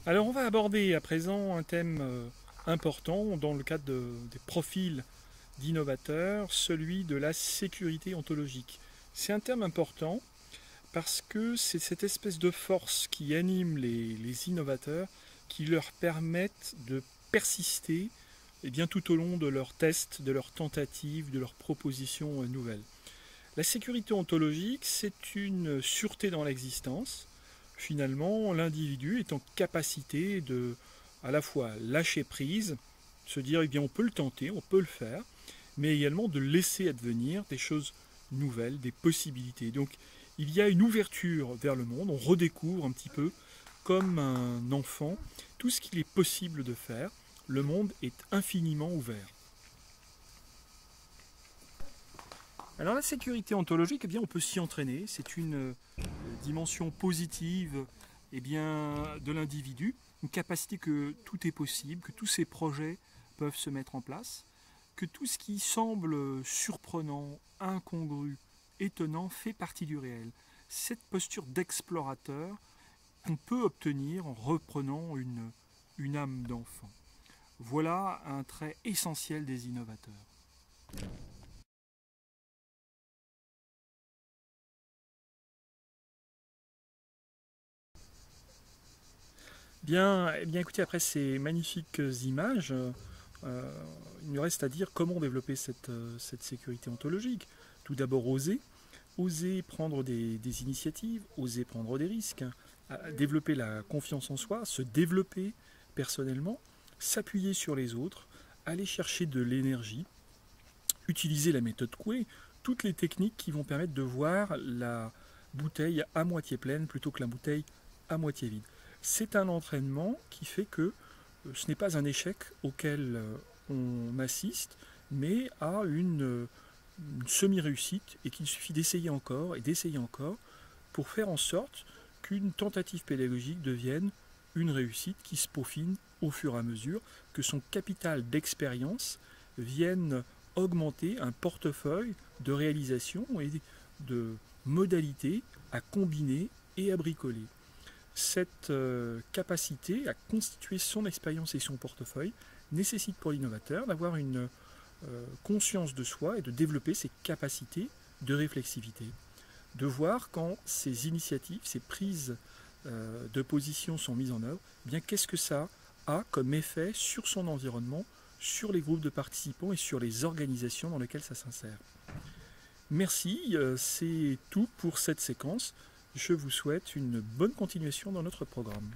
Alors on va aborder à présent un thème important dans le cadre des profils d'innovateurs, celui de la sécurité ontologique. C'est un terme important parce que c'est cette espèce de force qui anime les innovateurs qui leur permettent de persister bien, tout au long de leurs tests, de leurs tentatives, de leurs propositions nouvelles. La sécurité ontologique, c'est une sûreté dans l'existence. Finalement, l'individu est en capacité de à la fois lâcher prise, se dire eh bien on peut le tenter, on peut le faire, mais également de laisser advenir des choses nouvelles, des possibilités. Donc il y a une ouverture vers le monde, on redécouvre un petit peu comme un enfant tout ce qu'il est possible de faire. Le monde est infiniment ouvert. Alors la sécurité ontologique, eh bien, on peut s'y entraîner. C'est une dimension positive de l'individu, une capacité que tout est possible, que tous ces projets peuvent se mettre en place, que tout ce qui semble surprenant, incongru, étonnant fait partie du réel. Cette posture d'explorateur qu'on peut obtenir en reprenant une âme d'enfant. Voilà un trait essentiel des innovateurs. Bien écoutez, après ces magnifiques images, il nous reste à dire comment développer cette sécurité ontologique. Tout d'abord, oser prendre des initiatives, oser prendre des risques, développer la confiance en soi, se développer personnellement, s'appuyer sur les autres, aller chercher de l'énergie, utiliser la méthode Coué, toutes les techniques qui vont permettre de voir la bouteille à moitié pleine plutôt que la bouteille à moitié vide. C'est un entraînement qui fait que ce n'est pas un échec auquel on assiste, mais à une semi-réussite et qu'il suffit d'essayer encore et d'essayer encore pour faire en sorte qu'une tentative pédagogique devienne une réussite qui se peaufine au fur et à mesure, que son capital d'expérience vienne augmenter un portefeuille de réalisation et de modalités à combiner et à bricoler. Cette capacité à constituer son expérience et son portefeuille nécessite pour l'innovateur d'avoir une conscience de soi et de développer ses capacités de réflexivité. De voir quand ces initiatives, ces prises de position sont mises en œuvre, eh bien qu'est-ce que ça a comme effet sur son environnement, sur les groupes de participants et sur les organisations dans lesquelles ça s'insère. Merci, c'est tout pour cette séquence. Je vous souhaite une bonne continuation dans notre programme.